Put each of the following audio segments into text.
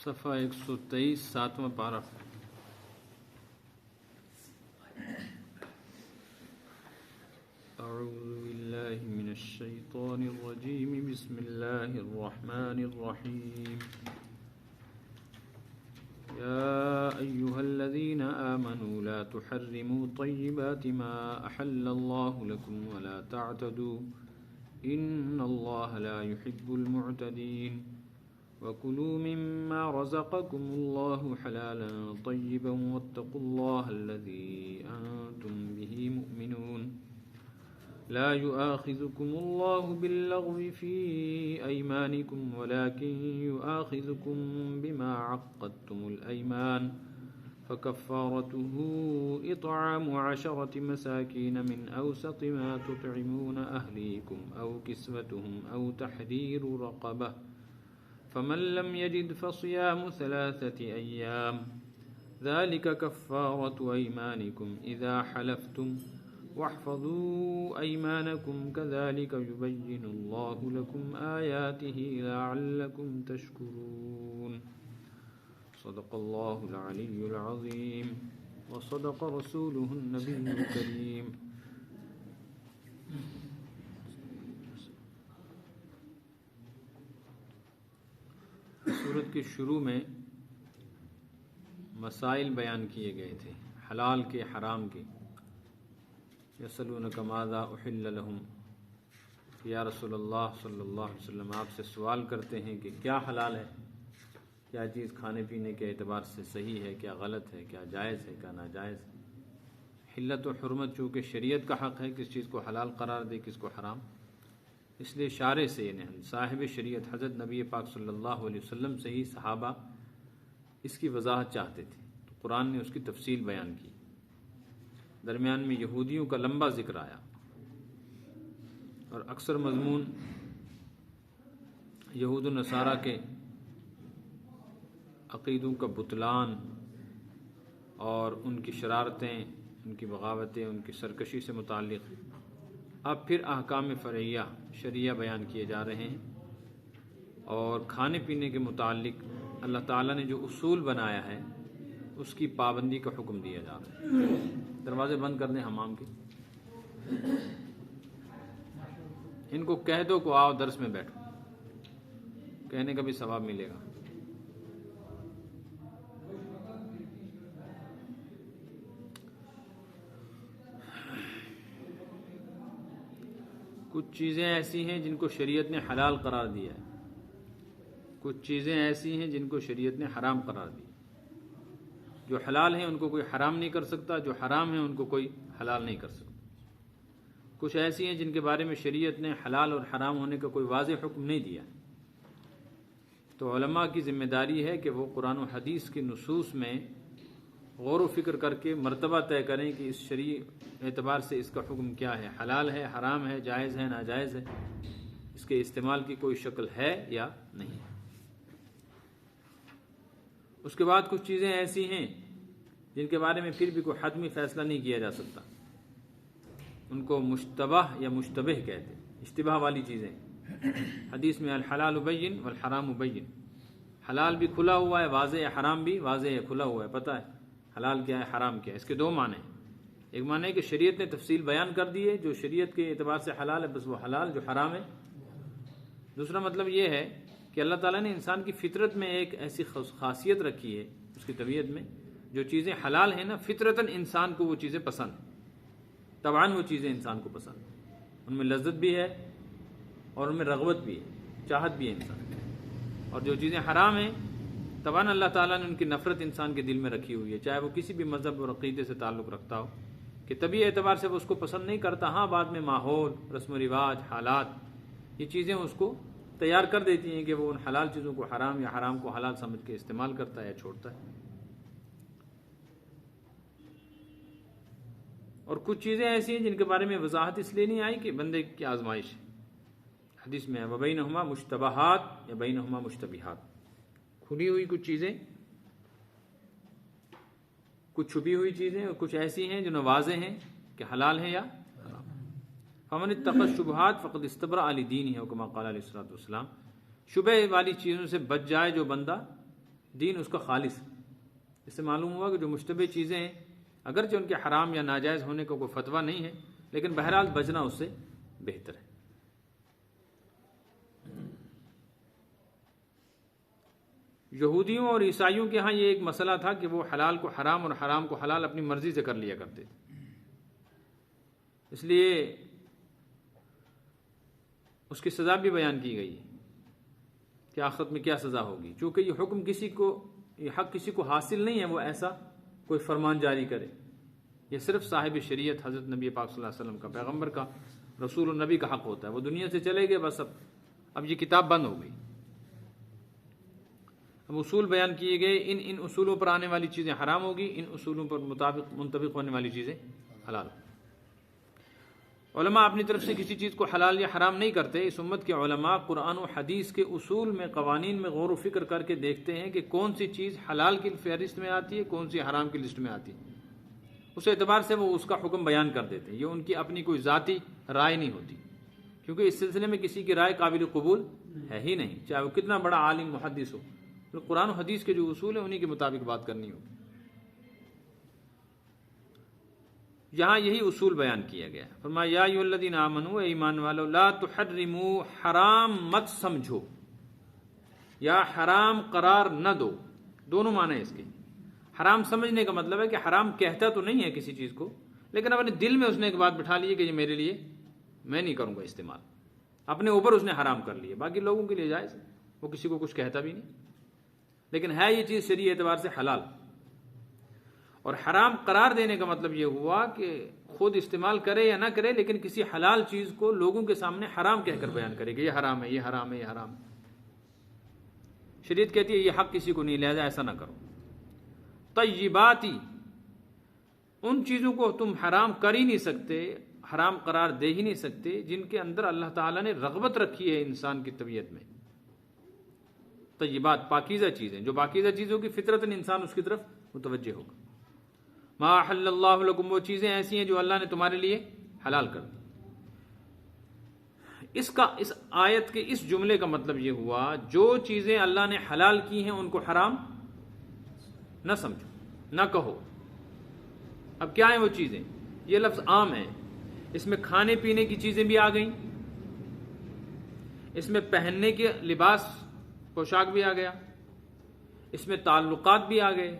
صفحہ 123 7واں پارہ۔ اعوذ باللہ من الشیطان الرجیم، بسم اللہ الرحمن الرحیم۔ یا ایہا الذین آمنوا لا تحرموا طیبات ما احل اللہ لکم ولا تعتدوا ان اللہ لا يحب المعتدین۔ وَكُلُوا مِمَّا رَزَقَكُمُ اللَّهُ حَلَالًا طَيِّبًا وَاتَّقُوا اللَّهَ الَّذِي أَنْتُمْ بِهِ مُؤْمِنُونَ لَا يُؤَاخِذُكُمُ اللَّهُ بِاللَّغْوِ فِي أَيْمَانِكُمْ وَلَكِنْ يُؤَاخِذُكُمْ بِمَا عَقَّدتُّمُ الْأَيْمَانَ فَكَفَّارَتُهُ إِطْعَامُ 10 مساكين من أوسط ما تطعمون أهليكم أو كسوتهم أو تحرير رقبة فمن لم يجد فصيام 3 أيام ذلك كفارة أيمانكم إذا حلفتم واحفظوا أيمانكم كذلك يبين الله لكم آياته لعلكم تشكرون۔ صدق الله العلي العظيم وصدق رسوله النبي الكريم۔ سورت کے شروع میں مسائل بیان کیے گئے تھے، حلال کے، حرام کے۔ یسألونک ماذا احل لہم، یا رسول اللہ صلی اللہ علیہ وسلم آپ سے سوال کرتے ہیں کہ کیا حلال ہے، کیا چیز کھانے پینے کے اعتبار سے صحیح ہے، کیا غلط ہے، کیا جائز ہے، کیا ناجائز ہے۔ حلت و حرمت چونکہ شریعت کا حق ہے، کس چیز کو حلال قرار دے، کس کو حرام، اس لیے شارع سے یعنی صاحب شریعت حضرت نبی پاک صلی اللہ علیہ وسلم سے ہی صحابہ اس کی وضاحت چاہتے تھے، تو قرآن نے اس کی تفصیل بیان کی۔ درمیان میں یہودیوں کا لمبا ذکر آیا اور اکثر مضمون یہود و نصارہ کے عقیدوں کا بطلان اور ان کی شرارتیں، ان کی بغاوتیں، ان کی سرکشی سے متعلق اب پھر احکام فرعیہ شریعہ بیان کیے جا رہے ہیں، اور کھانے پینے کے متعلق اللہ تعالیٰ نے جو اصول بنایا ہے اس کی پابندی کا حکم دیا جا رہا ہے۔ دروازے بند کر دیں حمام کے، ان کو کہہ دو کہ آؤ درس میں بیٹھو، کہنے کا بھی ثواب ملے گا۔ کچھ چیزیں ایسی ہیں جن کو شریعت نے حلال قرار دیا ہے، کچھ چیزیں ایسی ہیں جن کو شریعت نے حرام قرار دیا۔ جو حلال ہیں ان کو کوئی حرام نہیں کر سکتا، جو حرام ہیں ان کو کوئی حلال نہیں کر سکتا۔ کچھ ایسی ہیں جن کے بارے میں شریعت نے حلال اور حرام ہونے کا کوئی واضح حکم نہیں دیا، تو علماء کی ذمہ داری ہے کہ وہ قرآن و حدیث کی نصوص میں غور و فکر کر کے مرتبہ طے کریں کہ اس شرعی اعتبار سے اس کا حکم کیا ہے، حلال ہے، حرام ہے، جائز ہے، ناجائز ہے، اس کے استعمال کی کوئی شکل ہے یا نہیں۔ اس کے بعد کچھ چیزیں ایسی ہیں جن کے بارے میں پھر بھی کوئی حتمی فیصلہ نہیں کیا جا سکتا، ان کو مشتبہ یا مشتبہ کہتے ہیں، اشتباہ والی چیزیں۔ حدیث میں الحلال بین والحرام بین، حلال بھی کھلا ہوا ہے واضح ہے، حرام بھی واضح ہے کھلا ہوا ہے، پتہ ہے حلال کیا ہے حرام کیا ہے۔ اس کے دو معنی ہیں، ایک معنی ہے کہ شریعت نے تفصیل بیان کر دی ہے، جو شریعت کے اعتبار سے حلال ہے بس وہ حلال، جو حرام ہے۔ دوسرا مطلب یہ ہے کہ اللہ تعالیٰ نے انسان کی فطرت میں ایک ایسی خاصیت رکھی ہے، اس کی طبیعت میں جو چیزیں حلال ہیں نا، فطرتاً انسان کو وہ چیزیں پسند، طبعاً وہ چیزیں انسان کو پسند، ان میں لذت بھی ہے اور ان میں رغبت بھی ہے، چاہت بھی ہے انسان۔ اور جو چیزیں حرام ہیں طبعاً اللہ تعالیٰ نے ان کی نفرت انسان کے دل میں رکھی ہوئی ہے، چاہے وہ کسی بھی مذہب اور عقیدے سے تعلق رکھتا ہو، کہ طبعی اعتبار سے وہ اس کو پسند نہیں کرتا، ہاں بعد میں ماحول، رسم و رواج، حالات، یہ چیزیں اس کو تیار کر دیتی ہیں کہ وہ ان حلال چیزوں کو حرام یا حرام کو حلال سمجھ کے استعمال کرتا ہے یا چھوڑتا ہے۔ اور کچھ چیزیں ایسی ہیں جن کے بارے میں وضاحت اس لیے نہیں آئی کہ بندے کی آزمائش ہے۔ حدیث میں ہے وَبَيْنَهُمَا مُشْتَبَهَاتٌ یا بَيْنَهُمَا مُشْتَبِهَاتٌ، کھلی ہوئی کچھ چیزیں، کچھ چھپی ہوئی چیزیں، اور کچھ ایسی ہیں جو نہ واضح ہیں کہ حلال ہیں یا حرام۔ فَمَنِ اتَّقَى الشُّبُهَاتِ فَقَدِ اسْتَبْرَأَ لِدِينِهِ، كما قال علیہ الصلوۃ والسلام، شبہ والی چیزوں سے بچ جائے جو بندہ، دین اس کا خالص ہے۔ اس سے معلوم ہوا کہ جو مشتبہ چیزیں ہیں اگرچہ ان کے حرام یا ناجائز ہونے کا کوئی فتویٰ نہیں ہے، لیکن بہرحال بچنا اس سے بہتر ہے۔ یہودیوں اور عیسائیوں کے ہاں یہ ایک مسئلہ تھا کہ وہ حلال کو حرام اور حرام کو حلال اپنی مرضی سے کر لیا کرتے تھے، اس لیے اس کی سزا بھی بیان کی گئی ہے کہ آخرت میں کیا سزا ہوگی۔ چونکہ یہ حکم یہ حق کسی کو حاصل نہیں ہے وہ ایسا کوئی فرمان جاری کرے، یہ صرف صاحب شریعت حضرت نبی پاک صلی اللہ علیہ وسلم کا، پیغمبر کا، رسول النبی کا حق ہوتا ہے۔ وہ دنیا سے چلے گئے، بس اب یہ کتاب بند ہو گئی۔ اب اصول بیان کیے گئے، ان اصولوں پر آنے والی چیزیں حرام ہوگی، ان اصولوں پر منطبق ہونے والی چیزیں حلال ہوگی۔ علماء اپنی طرف سے کسی چیز کو حلال یا حرام نہیں کرتے۔ اس امت کے علماء قرآن و حدیث کے اصول میں، قوانین میں غور و فکر کر کے دیکھتے ہیں کہ کون سی چیز حلال کی فہرست میں آتی ہے، کون سی حرام کی لسٹ میں آتی ہے، اس اعتبار سے وہ اس کا حکم بیان کر دیتے ہیں۔ یہ ان کی اپنی کوئی ذاتی رائے نہیں ہوتی، کیونکہ اس سلسلے میں کسی کی رائے قابل قبول ہے ہی نہیں، چاہے وہ کتنا بڑا عالم محدث ہو۔ تو قرآن و حدیث کے جو اصول ہیں انہی کے مطابق بات کرنی ہوگی۔ یہاں یہی اصول بیان کیا گیا، فرمایا یا ایھا الذین آمنوا، اے ایمان والو، لا تحرموا، حرام مت سمجھو، یا حرام قرار نہ دو۔ دونوں معنی ہیں اس کے۔ حرام سمجھنے کا مطلب ہے کہ حرام کہتا تو نہیں ہے کسی چیز کو، لیکن اپنے دل میں اس نے ایک بات بٹھا لی ہے کہ یہ میرے لیے، میں نہیں کروں گا استعمال، اپنے اوپر اس نے حرام کر لیا۔ باقی لوگوں کے لیے جائز، وہ کسی کو کچھ کہتا بھی نہیں، لیکن ہے یہ چیز شرعی اعتبار سے حلال۔ اور حرام قرار دینے کا مطلب یہ ہوا کہ خود استعمال کرے یا نہ کرے، لیکن کسی حلال چیز کو لوگوں کے سامنے حرام کہہ کر بیان کرے کہ یہ حرام ہے، یہ حرام ہے، یہ حرام ہے۔ شریعت کہتی ہے یہ حق کسی کو نہیں، لہذا ایسا نہ کرو۔ طیباتی، ان چیزوں کو تم حرام کر ہی نہیں سکتے، حرام قرار دے ہی نہیں سکتے جن کے اندر اللہ تعالیٰ نے رغبت رکھی ہے انسان کی طبیعت میں۔ طیبات، پاکیزہ چیزیں، جو پاکیزہ چیزوں کی فطرتاً انسان اس کی طرف متوجہ ہوگا۔ ما احل اللہ لکم، وہ چیزیں ایسی ہیں جو اللہ نے تمہارے لیے حلال کر دی۔ اس آیت کے اس جملے کا مطلب یہ ہوا جو چیزیں اللہ نے حلال کی ہیں ان کو حرام نہ سمجھو، نہ کہو۔ اب کیا ہیں وہ چیزیں؟ یہ لفظ عام ہے، اس میں کھانے پینے کی چیزیں بھی آ گئیں، اس میں پہننے کے لباس پوشاک بھی آ گیا، اس میں تعلقات بھی آ گئے،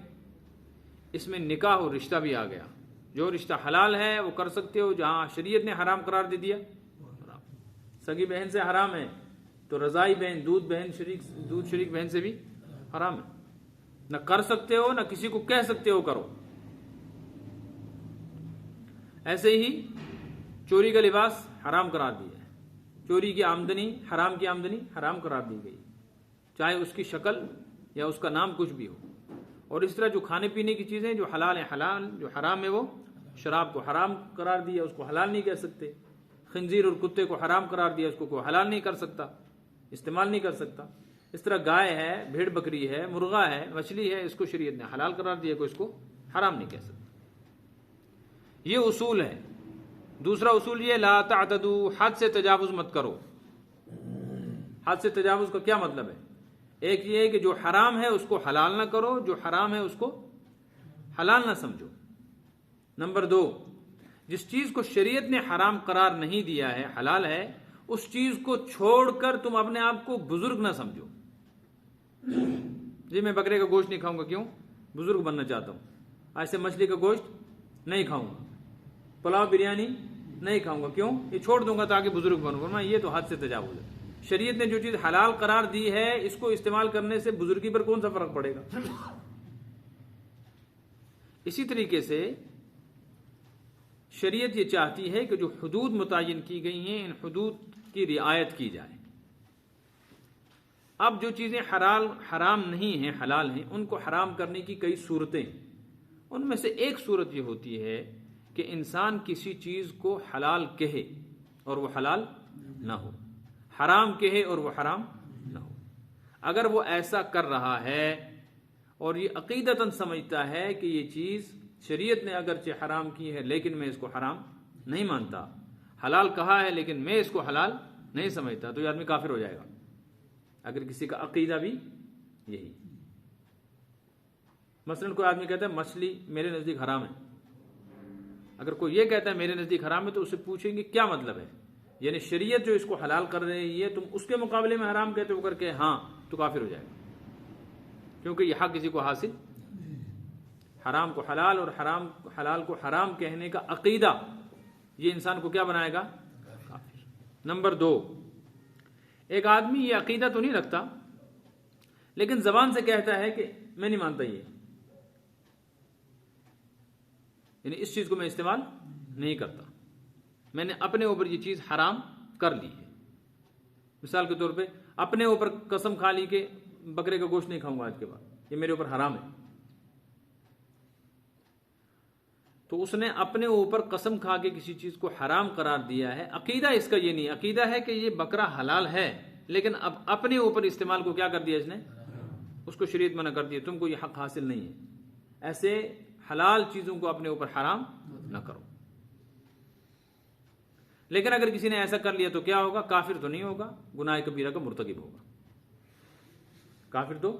اس میں نکاح اور رشتہ بھی آ گیا۔ جو رشتہ حلال ہے وہ کر سکتے ہو، جہاں شریعت نے حرام قرار دے دیا حرام۔ سگی بہن سے حرام ہے تو رضائی بہن، دودھ شریک بہن سے بھی حرام ہے، نہ کر سکتے ہو نہ کسی کو کہہ سکتے ہو کرو۔ ایسے ہی چوری کا لباس حرام قرار دیا ہے، چوری کی آمدنی، حرام کی آمدنی حرام قرار دی گئی، چاہے اس کی شکل یا اس کا نام کچھ بھی ہو۔ اور اس طرح جو کھانے پینے کی چیزیں جو حلال ہیں حلال، جو حرام ہے وہ شراب کو حرام قرار دیا، اس کو حلال نہیں کہہ سکتے۔ خنزیر اور کتے کو حرام قرار دیا، اس کو کوئی حلال نہیں کر سکتا، استعمال نہیں کر سکتا۔ اس طرح گائے ہے، بھیڑ بکری ہے، مرغا ہے، مچھلی ہے، اس کو شریعت نے حلال قرار دیا، کوئی اس کو حرام نہیں کہہ سکتا۔ یہ اصول ہے۔ دوسرا اصول یہ لا تعتدوا، حد سے تجاوز مت کرو۔ حد سے تجاوز کا کیا مطلب ہے؟ ایک یہ ہے کہ جو حرام ہے اس کو حلال نہ کرو، جو حرام ہے اس کو حلال نہ سمجھو۔ نمبر 2، جس چیز کو شریعت نے حرام قرار نہیں دیا ہے، حلال ہے، اس چیز کو چھوڑ کر تم اپنے آپ کو بزرگ نہ سمجھو۔ جی میں بکرے کا گوشت نہیں کھاؤں گا، کیوں؟ بزرگ بننا چاہتا ہوں۔ ایسے مچھلی کا گوشت نہیں کھاؤں گا، پلاؤ بریانی نہیں کھاؤں گا، کیوں؟ یہ چھوڑ دوں گا تاکہ بزرگ بنوں گا۔ یہ تو حد سے تجاوز ہے۔ شریعت نے جو چیز حلال قرار دی ہے اس کو استعمال کرنے سے بزرگی پر کون سا فرق پڑے گا؟ اسی طریقے سے شریعت یہ چاہتی ہے کہ جو حدود متعین کی گئی ہیں ان حدود کی رعایت کی جائے۔ اب جو چیزیں حرام نہیں ہیں، حلال ہیں، ان کو حرام کرنے کی کئی صورتیں، ان میں سے ایک صورت یہ ہوتی ہے کہ انسان کسی چیز کو حلال کہے اور وہ حلال نہ ہو، حرام کہے اور وہ حرام نہ ہو۔ اگر وہ ایسا کر رہا ہے اور یہ عقیدتاً سمجھتا ہے کہ یہ چیز شریعت نے اگرچہ حرام کی ہے لیکن میں اس کو حرام نہیں مانتا، حلال کہا ہے لیکن میں اس کو حلال نہیں سمجھتا، تو یہ آدمی کافر ہو جائے گا، اگر کسی کا عقیدہ بھی یہی۔ مثلاً کوئی آدمی کہتا ہے مچھلی میرے نزدیک حرام ہے. اگر کوئی یہ کہتا ہے میرے نزدیک حرام ہے تو اسے پوچھیں گے کیا مطلب ہے, یعنی شریعت جو اس کو حلال کر رہی ہے تم اس کے مقابلے میں حرام کہتے ہو کر کے ہاں, تو کافر ہو جائے گا, کیونکہ یہ حق کسی کو حاصل. حرام کو حلال اور حلال کو حرام کہنے کا عقیدہ یہ انسان کو کیا بنائے گا؟ کافر. نمبر 2, ایک آدمی یہ عقیدہ تو نہیں رکھتا لیکن زبان سے کہتا ہے کہ میں نہیں مانتا یہ, یعنی اس چیز کو میں استعمال نہیں کرتا, میں نے اپنے اوپر یہ چیز حرام کر لی ہے. مثال کے طور پہ اپنے اوپر قسم کھا لی کہ بکرے کا گوشت نہیں کھاؤں گا آج کے بعد, یہ میرے اوپر حرام ہے. تو اس نے اپنے اوپر قسم کھا کے کسی چیز کو حرام قرار دیا ہے. عقیدہ اس کا یہ نہیں, عقیدہ ہے کہ یہ بکرا حلال ہے لیکن اب اپنے اوپر استعمال کو کیا کر دیا اس نے, اس کو شریعت منع کر دیا, تم کو یہ حق حاصل نہیں ہے. ایسے حلال چیزوں کو اپنے اوپر حرام نہ کرو. لیکن اگر کسی نے ایسا کر لیا تو کیا ہوگا؟ کافر تو نہیں ہوگا, گناہ کبیرہ کا مرتکب ہوگا. کافر تو,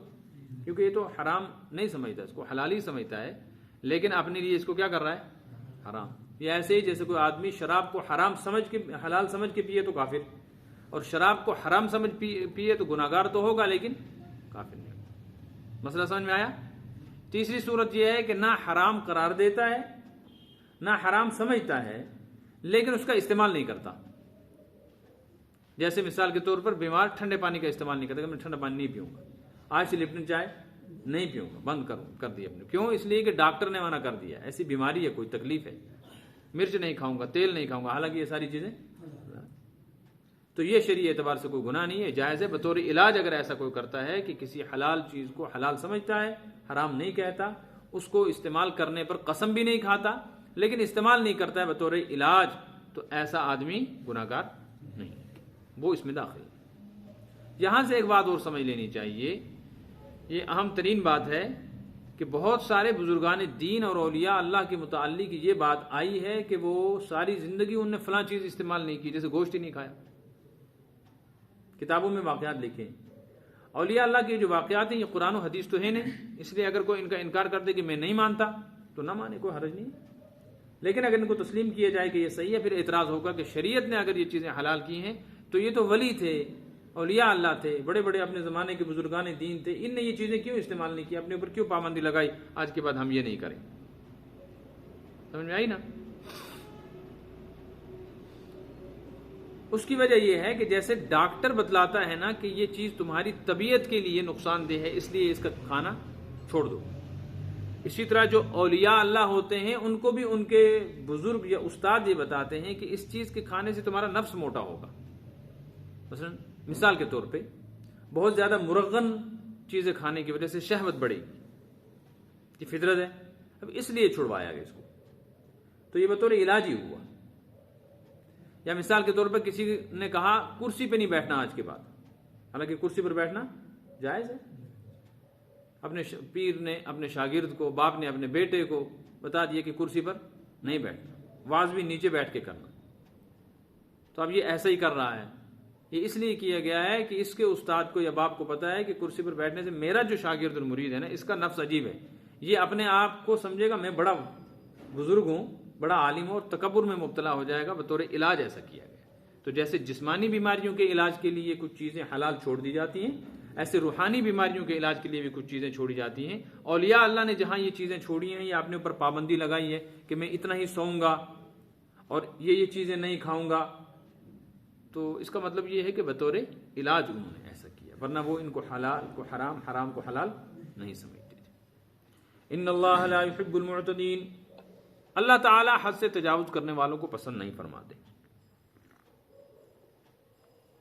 کیونکہ یہ تو حرام نہیں سمجھتا, اس کو حلال ہی سمجھتا ہے لیکن اپنے لیے اس کو کیا کر رہا ہے؟ حرام. یہ ایسے ہی جیسے کوئی آدمی شراب کو حرام سمجھ کے حلال سمجھ کے پیے تو کافر, اور شراب کو حرام سمجھ پیے تو گناہگار تو ہوگا لیکن کافر نہیں ہوگا. مسئلہ سمجھ میں آیا؟ تیسری صورت یہ ہے کہ نہ حرام قرار دیتا ہے نہ حرام سمجھتا ہے لیکن اس کا استعمال نہیں کرتا. جیسے مثال کے طور پر بیمار ٹھنڈے پانی کا استعمال نہیں کرتا کہ میں ٹھنڈا پانی نہیں پیوں گا, آج سے لپٹن چائے نہیں پیوں گا, بند کر دیا اپنے. کیوں؟ اس لیے کہ ڈاکٹر نے منع کر دیا, ایسی بیماری ہے, کوئی تکلیف ہے. مرچ نہیں کھاؤں گا, تیل نہیں کھاؤں گا, حالانکہ یہ ساری چیزیں. تو یہ شرعی اعتبار سے کوئی گناہ نہیں ہے, جائز ہے. بطور علاج اگر ایسا کوئی کرتا ہے کہ کسی حلال چیز کو حلال سمجھتا ہے, حرام نہیں کہتا, اس کو استعمال کرنے پر قسم بھی نہیں کھاتا لیکن استعمال نہیں کرتا ہے بطور علاج, تو ایسا آدمی گناہگار نہیں, وہ اس میں داخل. یہاں سے ایک بات اور سمجھ لینی چاہیے, یہ اہم ترین بات ہے کہ بہت سارے بزرگان دین اور اولیاء اللہ کے متعلق یہ بات آئی ہے کہ وہ ساری زندگی انہوں نے فلاں چیز استعمال نہیں کی, جیسے گوشت ہی نہیں کھایا. کتابوں میں واقعات لکھے. اولیاء اللہ کے جو واقعات ہیں یہ قرآن و حدیث تو ہے نہیں, اس لیے اگر کوئی ان کا انکار کر دے کہ میں نہیں مانتا تو نہ مانے, کوئی حرج نہیں. لیکن اگر ان کو تسلیم کیا جائے کہ یہ صحیح ہے, پھر اعتراض ہوگا کہ شریعت نے اگر یہ چیزیں حلال کی ہیں تو یہ تو ولی تھے, اولیاء اللہ تھے, بڑے بڑے اپنے زمانے کے بزرگان دین تھے, ان نے یہ چیزیں کیوں استعمال نہیں کی, اپنے اوپر کیوں پابندی لگائی, آج کے بعد ہم یہ نہیں کریں. سمجھ میں آئی نا؟ اس کی وجہ یہ ہے کہ جیسے ڈاکٹر بتلاتا ہے نا کہ یہ چیز تمہاری طبیعت کے لیے نقصان دہ ہے اس لیے اس کا کھانا چھوڑ دو, اسی طرح جو اولیاء اللہ ہوتے ہیں ان کو بھی ان کے بزرگ یا استاد یہ بتاتے ہیں کہ اس چیز کے کھانے سے تمہارا نفس موٹا ہوگا. مثال کے طور پہ بہت زیادہ مرغن چیزیں کھانے کی وجہ سے شہوت بڑھے گی, یہ فطرت ہے, اب اس لیے چھڑوایا گیا اس کو, تو یہ بطور علاج ہی ہوا. یا مثال کے طور پر کسی نے کہا کرسی پہ نہیں بیٹھنا آج کے بعد, حالانکہ کرسی پر بیٹھنا جائز ہے. اپنے پیر نے اپنے شاگرد کو, باپ نے اپنے بیٹے کو بتا دیا کہ کرسی پر نہیں بیٹھنا, واز بھی نیچے بیٹھ کے کرنا. تو اب یہ ایسا ہی کر رہا ہے. یہ اس لیے کیا گیا ہے کہ اس کے استاد کو یا باپ کو پتا ہے کہ کرسی پر بیٹھنے سے میرا جو شاگرد المرید ہے نا, اس کا نفس عجیب ہے, یہ اپنے آپ کو سمجھے گا میں بڑا بزرگ ہوں, بڑا عالم ہوں, اور تکبر میں مبتلا ہو جائے گا. بطور علاج ایسا کیا گیا. تو جیسے جسمانی بیماریوں کے علاج کے لیے کچھ چیزیں حلال چھوڑ دی جاتی ہیں, ایسے روحانی بیماریوں کے علاج کے لیے بھی کچھ چیزیں چھوڑی جاتی ہیں. اولیاء اللہ نے جہاں یہ چیزیں چھوڑی ہیں یا اپنے اوپر پابندی لگائی ہے کہ میں اتنا ہی سوؤں گا اور یہ چیزیں نہیں کھاؤں گا, تو اس کا مطلب یہ ہے کہ بطور علاج انہوں نے ایسا کیا, ورنہ وہ ان کو حلال کو حرام, حرام کو حلال نہیں سمجھتے. ان اللہ لا يحب المعتدین, اللہ تعالی حد سے تجاوز کرنے والوں کو پسند نہیں فرماتے.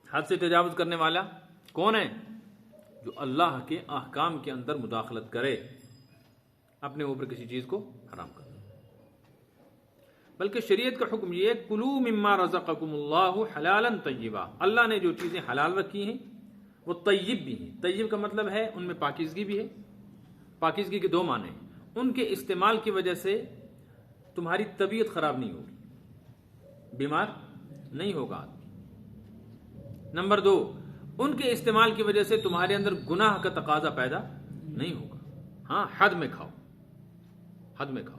حد سے تجاوز کرنے والا کون ہے؟ جو اللہ کے احکام کے اندر مداخلت کرے, اپنے اوپر کسی چیز کو حرام کرے. بلکہ شریعت کا حکم یہ ہے کلوا مما رزقکم اللہ حلالا طیبا, اللہ نے جو چیزیں حلال رکھی ہیں وہ طیب بھی ہیں. طیب کا مطلب ہے ان میں پاکیزگی بھی ہے. پاکیزگی کے دو معنی ہیں. ان کے استعمال کی وجہ سے تمہاری طبیعت خراب نہیں ہوگی, بیمار نہیں ہوگا آدمی. نمبر 2, ان کے استعمال کی وجہ سے تمہارے اندر گناہ کا تقاضا پیدا نہیں ہوگا. ہاں حد میں کھاؤ، حد میں کھاؤ،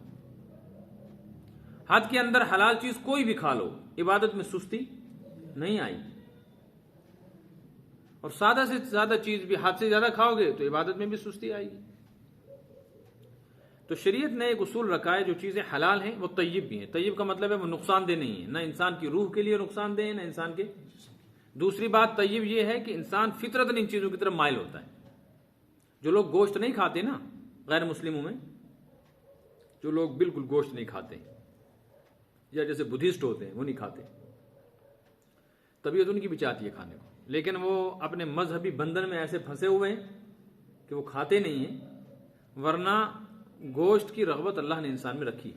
حد کے اندر حلال چیز کوئی بھی کھا لو، عبادت میں سستی نہیں آئی، اور سادہ سے زیادہ چیز بھی حد سے زیادہ کھاؤ گے تو عبادت میں بھی سستی آئے گی۔ تو شریعت نے ایک اصول رکھا ہے، جو چیزیں حلال ہیں وہ طیب بھی ہیں۔ طیب کا مطلب ہے وہ نقصان دہ نہیں ہے، نہ انسان کی روح کے لیے نقصان دہ ہے نہ انسان کے۔ دوسری بات طیب یہ ہے کہ انسان فطرتاً ان چیزوں کی طرف مائل ہوتا ہے۔ جو لوگ گوشت نہیں کھاتے نا، غیر مسلموں میں جو لوگ بالکل گوشت نہیں کھاتے، یا جیسے بدھسٹ ہوتے ہیں وہ نہیں کھاتے، طبیعت ان کی بھی چاہتی ہے کھانے کو، لیکن وہ اپنے مذہبی بندھن میں ایسے پھنسے ہوئے ہیں کہ وہ کھاتے نہیں ہیں۔ ورنہ گوشت کی رغبت اللہ نے انسان میں رکھی،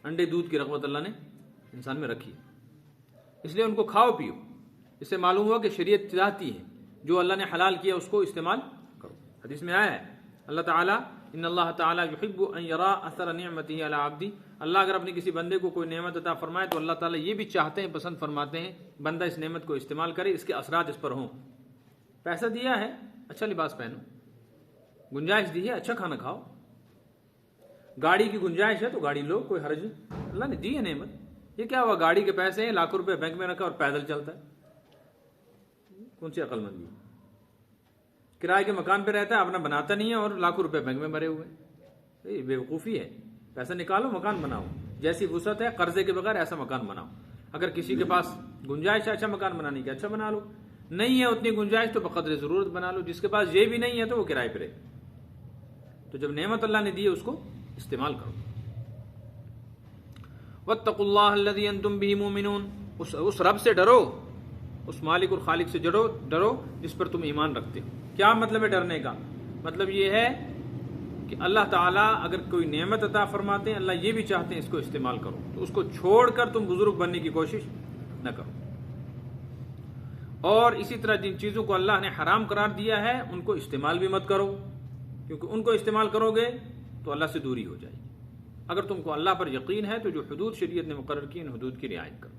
انڈے دودھ کی رغبت اللہ نے انسان میں رکھی، اس لیے ان کو کھاؤ پیو۔ اس سے معلوم ہوا کہ شریعت چاہتی ہے جو اللہ نے حلال کیا اس کو استعمال کرو۔ حدیث میں آیا ہے اللہ تعالیٰ ان اللہ تعالیٰ یحب ان یرا اثر نعمتہ علی عبدہ، اللہ اگر اپنے کسی بندے کو کوئی نعمت عطا فرمائے تو اللہ تعالیٰ یہ بھی چاہتے ہیں، پسند فرماتے ہیں بندہ اس نعمت کو استعمال کرے، اس کے اثرات اس پر ہوں۔ پیسہ دیا ہے، اچھا لباس پہنو، گنجائش دی ہے، اچھا کھانا کھاؤ، گاڑی کی گنجائش ہے تو گاڑی لو، کوئی حرج نہیں، اللہ نے دی ہے نعمت۔ یہ کیا ہوا، گاڑی کے پیسے ہیں، لاکھوں روپے بینک میں رکھا اور پیدل چلتا ہے، کون سی عقل مندی؟ کرائے کے مکان پہ رہتا ہے، اپنا بناتا نہیں ہے اور لاکھوں روپے بینک میں بھرے ہوئے ہیں، یہ بیوقوفی ہے۔ پیسہ نکالو، مکان بناؤ، جیسی وسعت ہے قرضے کے بغیر ایسا مکان بناؤ۔ اگر کسی کے پاس گنجائش ہے اچھا مکان بنانے کی، اچھا بنا لو، نہیں ہے اتنی گنجائش تو بقدر ضرورت بنا لو، جس کے پاس یہ بھی نہیں ہے تو وہ کرائے پہ رہے۔ تو جب نعمت اللہ نے دی ہے اس کو استعمال کرو۔ واتقوا اللہ الذی انتم بہ مؤمنون، اس رب سے ڈرو، اس مالک اور خالق سے ڈرو جس پر تم ایمان رکھتے ہو۔ کیا مطلب ہے ڈرنے کا؟ مطلب یہ ہے کہ اللہ تعالیٰ اگر کوئی نعمت عطا فرماتے ہیں، اللہ یہ بھی چاہتے ہیں اس کو استعمال کرو، تو اس کو چھوڑ کر تم بزرگ بننے کی کوشش نہ کرو۔ اور اسی طرح جن چیزوں کو اللہ نے حرام قرار دیا ہے ان کو استعمال بھی مت کرو، کیونکہ ان کو استعمال کرو گے تو اللہ سے دوری ہو جائے گی۔ اگر تم کو اللہ پر یقین ہے تو جو حدود شریعت نے مقرر کی ان حدود کی رعایت کرو۔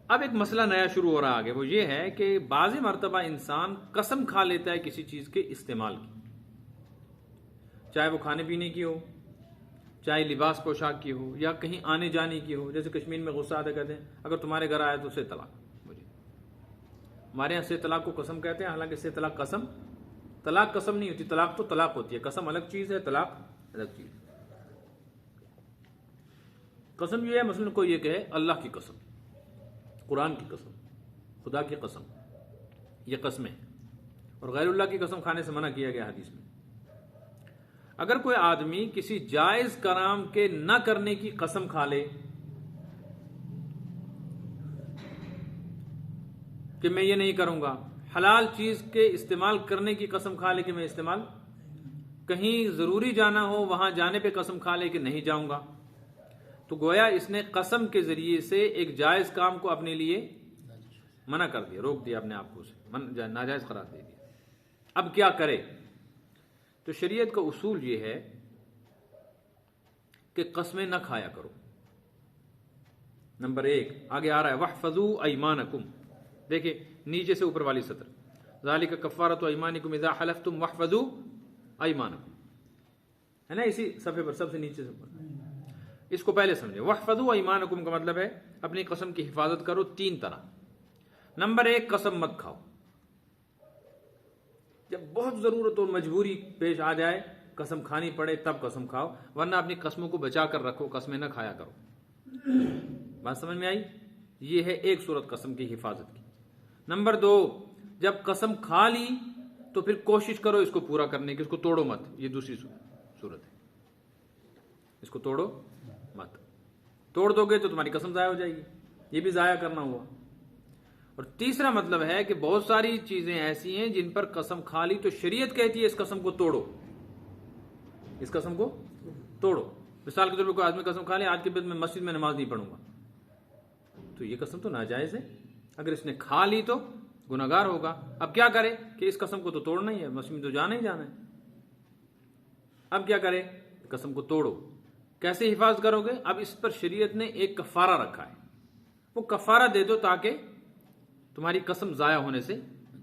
اب ایک مسئلہ نیا شروع ہو رہا آگے، وہ یہ ہے کہ بعض مرتبہ انسان قسم کھا لیتا ہے کسی چیز کے استعمال کی، چاہے وہ کھانے پینے کی ہو، چاہے لباس پوشاک کی ہو، یا کہیں آنے جانے کی ہو۔ جیسے کشمیر میں غصہ آتا کہتے ہیں اگر تمہارے گھر آیا تو سے طلاق، مجھے ہمارے یہاں سے طلاق کو قسم کہتے ہیں، حالانکہ سے طلاق قسم، طلاق قسم نہیں ہوتی، طلاق تو طلاق ہوتی ہے، قسم الگ چیز ہے، طلاق الگ چیز ہے۔ قسم یہ ہے مثلا کوئی یہ کہے اللہ کی قسم، قرآن کی قسم، خدا کی قسم، یہ قسمیں، اور غیر اللہ کی قسم کھانے سے منع کیا گیا حدیث میں۔ اگر کوئی آدمی کسی جائز کام کے نہ کرنے کی قسم کھا لے کہ میں یہ نہیں کروں گا، حلال چیز کے استعمال کرنے کی قسم کھا لے کہ میں استعمال، کہیں ضروری جانا ہو وہاں جانے پہ قسم کھا لے کہ نہیں جاؤں گا، تو گویا اس نے قسم کے ذریعے سے ایک جائز کام کو اپنے لیے منع کر دیا، روک دیا اپنے آپ کو، اسے ناجائز قرار دے دیا۔ اب کیا کرے؟ تو شریعت کا اصول یہ ہے کہ قسمیں نہ کھایا کرو۔ نمبر 1 آگے آ رہا ہے وَاحْفَظُوا أَيْمَانَكُمْ، دیکھیں نیچے سے اوپر والی سطر، ذَلِكَ كَفَّارَةُ أَيْمَانِكُمْ إِذَا حَلَفْتُمْ وَاحْفَظُوا أَيْمَانَكُمْ، ہے نا اسی صفحے پر سب سے نیچے سے اوپر۔ اس کو پہلے سمجھیں، وَاحْفَظُوا أَيْمَانَكُمْ کا مطلب ہے اپنی قسم کی حفاظت کرو 3 طرح۔ نمبر 1 قسم مت کھاؤ، جب بہت ضرورت اور مجبوری پیش آ جائے قسم کھانی پڑے تب قسم کھاؤ، ورنہ اپنی قسموں کو بچا کر رکھو، قسمیں نہ کھایا کرو۔ بات سمجھ میں آئی؟ یہ ہے ایک صورت قسم کی حفاظت کی۔ نمبر 2 جب قسم کھا لی تو پھر کوشش کرو اس کو پورا کرنے کی، اس کو توڑو مت، یہ دوسری صورت ہے، اس کو توڑو مت، توڑ دو گے تو تمہاری قسم ضائع ہو جائے گی، یہ بھی ضائع کرنا ہوا۔ اور تیسرا مطلب ہے کہ بہت ساری چیزیں ایسی ہیں جن پر قسم کھا لی تو شریعت کہتی ہے اس قسم کو توڑو، اس قسم کو توڑو۔ مثال کے طور پر کوئی آدمی قسم کھا لے آج کے بعد میں مسجد میں نماز نہیں پڑھوں گا، تو یہ قسم تو ناجائز ہے، اگر اس نے کھا لی تو گناہگار ہوگا۔ اب کیا کرے کہ اس قسم کو تو توڑنا ہی ہے، مسجد میں تو جانا ہی جانا ہے۔ اب کیا کرے؟ قسم کو توڑو۔ کیسے حفاظت کرو گے؟ اب اس پر شریعت نے ایک کفارہ رکھا ہے، وہ کفارہ دے دو تاکہ تمہاری قسم ضائع ہونے سے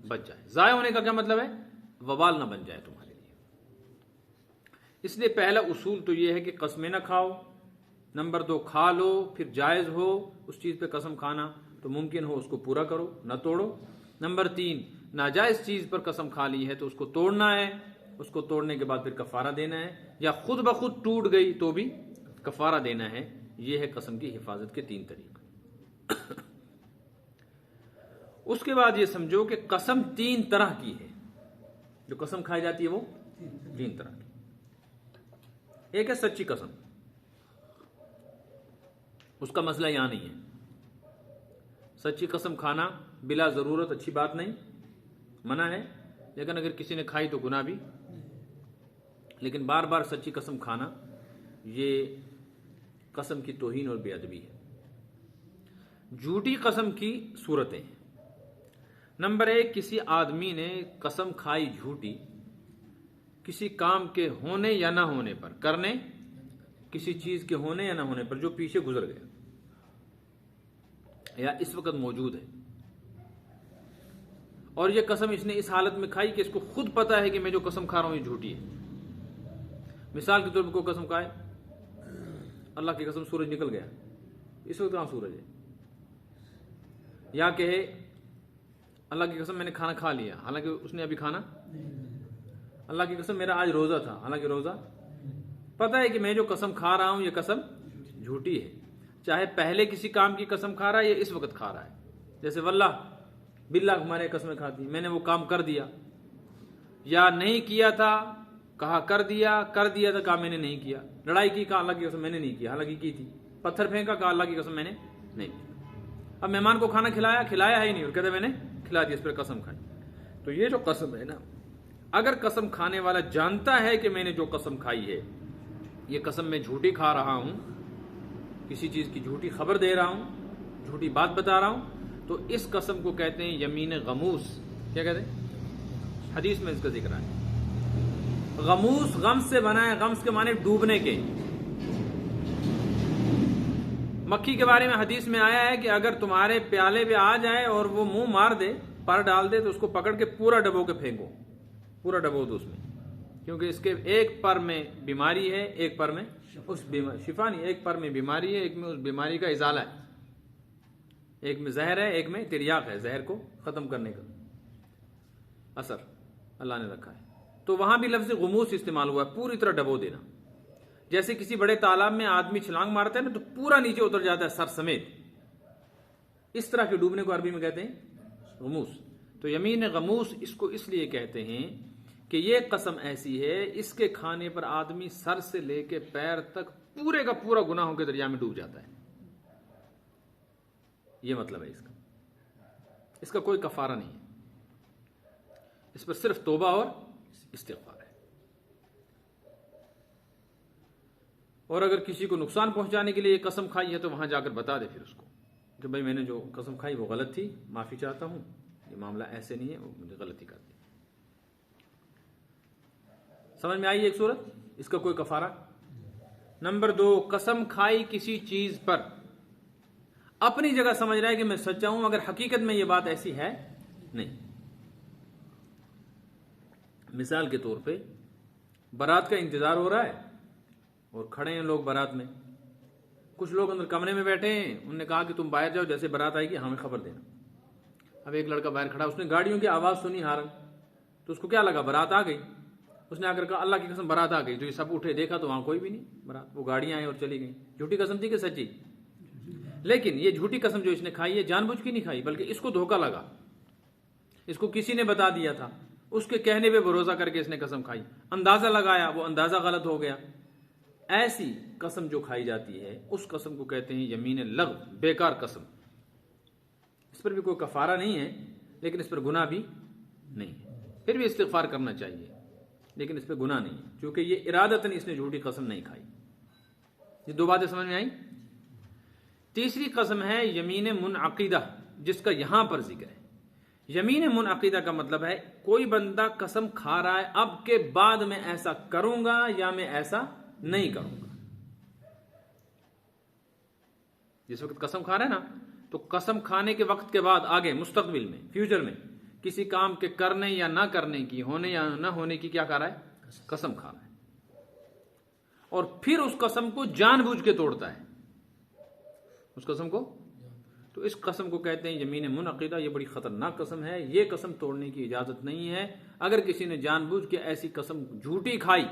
بچ جائے۔ ضائع ہونے کا کیا مطلب ہے؟ وبال نہ بن جائے تمہارے لیے، اس لیے پہلا اصول تو یہ ہے کہ قسمیں نہ کھاؤ. نمبر 2 کھا لو پھر جائز ہو اس چیز پہ قسم کھانا تو ممکن ہو اس کو پورا کرو نہ توڑو. نمبر 3 ناجائز چیز پر قسم کھا لی ہے تو اس کو توڑنا ہے, اس کو توڑنے کے بعد پھر کفارہ دینا ہے, یا خود بخود ٹوٹ گئی تو بھی کفارہ دینا ہے. یہ ہے قسم کی حفاظت کے 3 طریقے. اس کے بعد یہ سمجھو کہ قسم 3 طرح کی ہے. جو قسم کھائی جاتی ہے وہ 3 طرح کی. ایک ہے سچی قسم, اس کا مسئلہ یہاں نہیں ہے. سچی قسم کھانا بلا ضرورت اچھی بات نہیں, منع ہے, لیکن اگر کسی نے کھائی تو گناہ بھی. لیکن بار بار سچی قسم کھانا یہ قسم کی توہین اور بے ادبی ہے. جھوٹی قسم کی صورتیں ہیں. نمبر 1 کسی آدمی نے قسم کھائی جھوٹی کسی کام کے ہونے یا نہ ہونے پر, کرنے کسی چیز کے ہونے یا نہ ہونے پر جو پیچھے گزر گیا یا اس وقت موجود ہے, اور یہ قسم اس نے اس حالت میں کھائی کہ اس کو خود پتا ہے کہ میں جو قسم کھا رہا ہوں یہ جھوٹی ہے. مثال کے طور پر کوئی قسم کھائے, اللہ کی قسم سورج نکل گیا, اس وقت کہاں سورج ہے. یا کہے اللہ کی قسم میں نے کھانا کھا لیا, حالانکہ اس نے ابھی کھانا. اللہ کی قسم میرا آج روزہ تھا, حالانکہ روزہ. پتا ہے کہ میں جو قسم کھا رہا ہوں یہ قسم جھوٹی ہے, چاہے پہلے کسی کام کی قسم کھا رہا ہے یا اس وقت کھا رہا ہے. جیسے واللہ باللہ ہمارے قسمیں کھاتی, میں نے وہ کام کر دیا, یا نہیں کیا تھا کہا کر دیا تھا کہا میں نے نہیں کیا. لڑائی کی کہا اللہ کی قسم میں نے نہیں کیا, حالانکہ کی تھی. پتھر پھینکا کہا اللہ کی قسم میں نے نہیں کیا. اب مہمان کو کھانا کھلایا ہے ہی نہیں, اور کہتے میں نے کھلا دیا, اس پر قسم کھائی. تو یہ جو قسم ہے نا, اگر قسم کھانے والا جانتا ہے کہ میں نے جو قسم کھائی ہے یہ قسم میں جھوٹی کھا رہا ہوں, کسی چیز کی جھوٹی خبر دے رہا ہوں, جھوٹی بات بتا رہا ہوں, تو اس قسم کو کہتے ہیں یمین غموس. کیا کہتے ہیں؟ حدیث میں اس کا ذکر ہے. غموس غمز سے بنا ہے, غمز کے معنی ڈوبنے کے. مکھی کے بارے میں حدیث میں آیا ہے کہ اگر تمہارے پیالے پہ آ جائے اور وہ منہ مار دے, پر ڈال دے, تو اس کو پکڑ کے پورا ڈبو کے پھینکو, پورا ڈبو دو اس میں, کیونکہ اس کے ایک پر میں بیماری ہے, ایک پر میں اس شفا نہیں, ایک پر میں بیماری ہے, ایک میں اس بیماری کا ازالہ ہے, ایک میں زہر ہے, ایک میں تریاق ہے, زہر کو ختم کرنے کا اثر اللہ نے رکھا ہے. تو وہاں بھی لفظ غموس استعمال ہوا ہے, پوری طرح ڈبو دینا. جیسے کسی بڑے تالاب میں آدمی چھلانگ مارتا ہے نا تو پورا نیچے اتر جاتا ہے سر سمیت, اس طرح کے ڈوبنے کو عربی میں کہتے ہیں غموس. تو یمین غموس اس کو اس لیے کہتے ہیں کہ یہ قسم ایسی ہے اس کے کھانے پر آدمی سر سے لے کے پیر تک پورے کا پورا گناہوں کے دریا میں ڈوب جاتا ہے. یہ مطلب ہے اس کا کوئی کفارہ نہیں ہے, اس پر صرف توبہ اور استغفار ہے. اور اگر کسی کو نقصان پہنچانے کے لیے یہ قسم کھائی ہے تو وہاں جا کر بتا دے پھر اس کو کہ بھائی میں نے جو قسم کھائی وہ غلط تھی, معافی چاہتا ہوں, یہ معاملہ ایسے نہیں ہے, وہ مجھے غلطی کر دی. سمجھ میں آئی ایک صورت, اس کا کوئی کفارہ. نمبر 2 قسم کھائی کسی چیز پر, اپنی جگہ سمجھ رہا ہے کہ میں سچا ہوں, اگر حقیقت میں یہ بات ایسی ہے نہیں. مثال کے طور پہ بارات کا انتظار ہو رہا ہے اور کھڑے ہیں لوگ بارات میں, کچھ لوگ اندر کمرے میں بیٹھے ہیں, انہوں نے کہا کہ تم باہر جاؤ, جیسے بارات آئے گی ہمیں خبر دینا. اب ایک لڑکا باہر کھڑا, اس نے گاڑیوں کی آواز سنی ہارن, تو اس کو کیا لگا بارات آ گئی, اس نے آ کر کہا اللہ کی قسم بارات آ گئی. تو یہ سب اٹھے, دیکھا تو وہاں کوئی بھی نہیں بارات, وہ گاڑیاں آئیں اور چلی گئیں. جھوٹی قسم تھی کہ سچی؟ لیکن یہ جھوٹی قسم جو اس نے کھائی ہے جان بوجھ کے نہیں کھائی, بلکہ اس کو دھوکا لگا, اس کو کسی نے بتا دیا تھا, اس کے کہنے پہ بھروسہ کر کے اس نے قسم کھائی, اندازہ لگایا, وہ اندازہ غلط ہو گیا. ایسی قسم جو کھائی جاتی ہے اس قسم کو کہتے ہیں یمین لغو, بیکار قسم. اس پر بھی کوئی کفارہ نہیں ہے, لیکن اس پر گناہ بھی نہیں ہے. پھر بھی استغفار کرنا چاہیے, لیکن اس پہ گناہ نہیں ہے, کیونکہ یہ ارادتاً اس نے جھوٹی قسم نہیں کھائی. یہ 2 باتیں سمجھ میں آئیں. تیسری قسم ہے یمین منعقدہ, جس کا یہاں پر ذکر ہے. یمین منعقدہ کا مطلب ہے کوئی بندہ قسم کھا رہا ہے اب کے بعد میں ایسا کروں گا یا میں ایسا نہیں کروں گا. جس وقت قسم کھا رہا ہے نا, تو قسم کھانے کے وقت کے بعد آگے مستقبل میں, فیوچر میں کسی کام کے کرنے یا نہ کرنے کی, ہونے یا نہ ہونے کی کیا کر رہا ہے, قسم کھا رہا ہے. اور پھر اس قسم کو جان بوجھ کے توڑتا ہے، اس قسم کو، تو اس قسم کو کہتے ہیں یمین منعقدہ۔ یہ بڑی خطرناک قسم ہے، یہ قسم توڑنے کی اجازت نہیں ہے۔ اگر کسی نے جان بوجھ کے ایسی قسم جھوٹی کھائی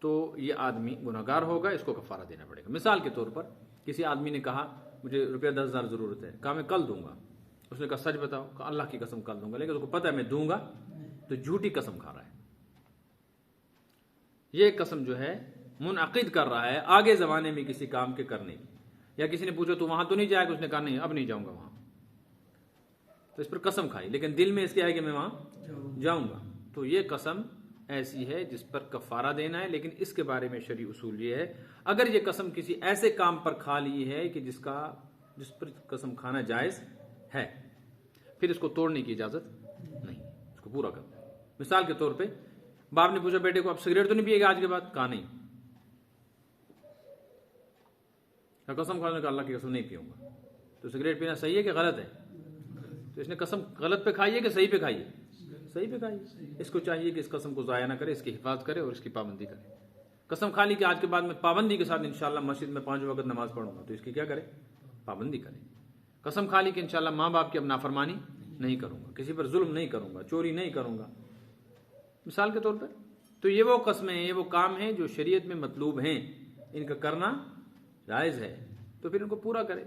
تو یہ آدمی گناہگار ہوگا، اس کو کفارہ دینا پڑے گا۔ مثال کے طور پر کسی آدمی نے کہا مجھے روپیہ 10,000 ضرورت ہے، کہا میں کل دوں گا، اس نے کہا سچ بتاؤ، کہا اللہ کی قسم کل دوں گا، لیکن اس کو پتہ ہے میں دوں گا، تو جھوٹی قسم کھا رہا ہے۔ یہ قسم جو ہے منعقد کر رہا ہے آگے زمانے میں کسی کام کے کرنے کی۔ یا کسی نے پوچھا تو وہاں تو نہیں جائے گا، اس نے کہا نہیں اب نہیں جاؤں گا وہاں، تو اس پر قسم کھائی، لیکن دل میں اس کے ہے کہ میں وہاں جاؤں گا، تو یہ قسم ایسی ہے جس پر کفارہ دینا ہے۔ لیکن اس کے بارے میں شرعی اصول یہ ہے، اگر یہ قسم کسی ایسے کام پر کھا لی ہے کہ جس پر قسم کھانا جائز ہے، پھر اس کو توڑنے کی اجازت نہیں، اس کو پورا کرنا ہے۔ مثال کے طور پہ باپ نے پوچھا بیٹے کو اب سگریٹ تو نہیں پیے گا آج کے بعد، کہا نہیں، قسم کھانے کا اللہ کی قسم نہیں پیوں گا، تو سگریٹ پینا صحیح ہے کہ غلط ہے؟ تو اس نے قسم غلط پہ کھائی ہے کہ صحیح پہ کھائی ہے؟ صحیح پہ کھائی ہے۔ اس کو چاہیے کہ اس قسم کو ضائع نہ کرے، اس کی حفاظت کرے اور اس کی پابندی کرے۔ قسم کھا لی کہ آج کے بعد میں پابندی کے ساتھ انشاءاللہ مسجد میں 5 وقت نماز پڑھوں گا، تو اس کی کیا کرے؟ پابندی کرے۔ قسم کھا لی کہ انشاءاللہ ماں باپ کی اب نافرمانی نہیں کروں گا، کسی پر ظلم نہیں کروں گا، چوری نہیں کروں گا، مثال کے طور پر۔ تو یہ وہ قسمیں ہیں، یہ وہ کام ہیں جو شریعت میں مطلوب ہیں، ان کا کرنا جائز ہے، تو پھر ان کو پورا کرے۔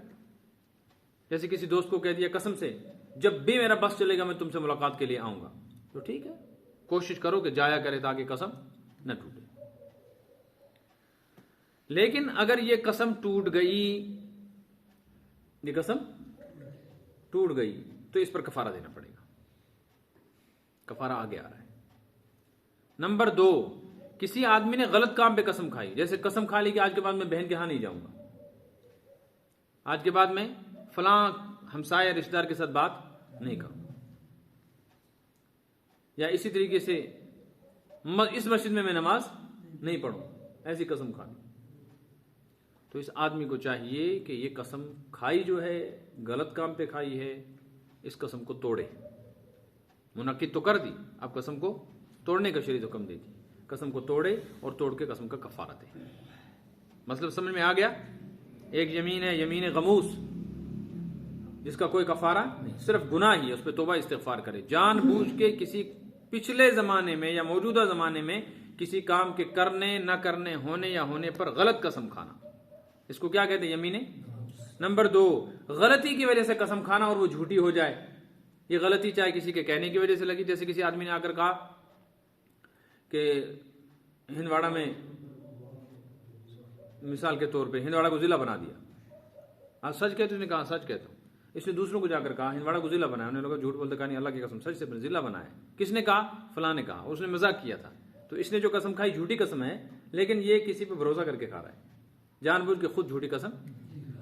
جیسے کسی دوست کو کہہ دیا قسم سے جب بھی میرا بس چلے گا میں تم سے ملاقات کے لیے آؤں گا، تو ٹھیک ہے، کوشش کرو کہ جایا کرے تاکہ قسم نہ ٹوٹے۔ لیکن اگر یہ قسم ٹوٹ گئی، یہ قسم ٹوٹ گئی تو اس پر کفارہ دینا پڑے گا، کفارہ آگے آ رہا ہے۔ نمبر 2، کسی آدمی نے غلط کام پہ قسم کھائی، جیسے قسم کھا لی کہ آج کے بعد میں بہن کے ہاں نہیں جاؤں گا، آج کے بعد میں فلاں ہمسایہ رشتہ دار کے ساتھ بات نہیں کروں گا، یا اسی طریقے سے اس مسجد میں نماز نہیں پڑھوں گا، ایسی قسم کھا لی، تو اس آدمی کو چاہیے کہ یہ قسم کھائی جو ہے غلط کام پہ کھائی ہے، اس قسم کو توڑے۔ منعقد تو کر دی، اب قسم کو توڑنے کا شریعت حکم دیتی، قسم کو توڑے اور توڑ کے قسم کا کفارہ دے۔ مطلب سمجھ میں آ گیا؟ ایک یمین ہے یمین غموس، جس کا کوئی کفارہ نہیں، صرف گناہ ہی ہے، اس پہ توبہ استغفار کرے۔ جان بوجھ کے کسی پچھلے زمانے میں یا موجودہ زمانے میں کسی کام کے کرنے نہ کرنے، ہونے یا ہونے پر غلط قسم کھانا، اس کو کیا کہتے ہیں؟ یمین۔ نمبر 2، غلطی کی وجہ سے قسم کھانا اور وہ جھوٹی ہو جائے۔ یہ غلطی چاہے کسی کے کہنے کی وجہ سے لگی، جیسے کسی آدمی نے آ کر کہا کہ ہندواڑہ میں، مثال کے طور پہ ہندواڑہ کو ضلع بنا دیا، آج سچ کہتے، اس نے کہا سچ کہتا ہوں۔ اس نے دوسروں کو جا کر کہا ہندواڑہ کو ضلع بنایا، انہوں نے لوگا جھوٹ بولتے، کہا نہیں اللہ کی قسم سچ سے ضلع بنایا۔ کس نے کہا؟ فلاں نے کہا، اس نے مذاق کیا تھا، تو اس نے جو قسم کھائی جھوٹی قسم ہے، لیکن یہ کسی پہ بھروسہ کر کے کھا رہا ہے، جان بوجھ کے خود جھوٹی قسم،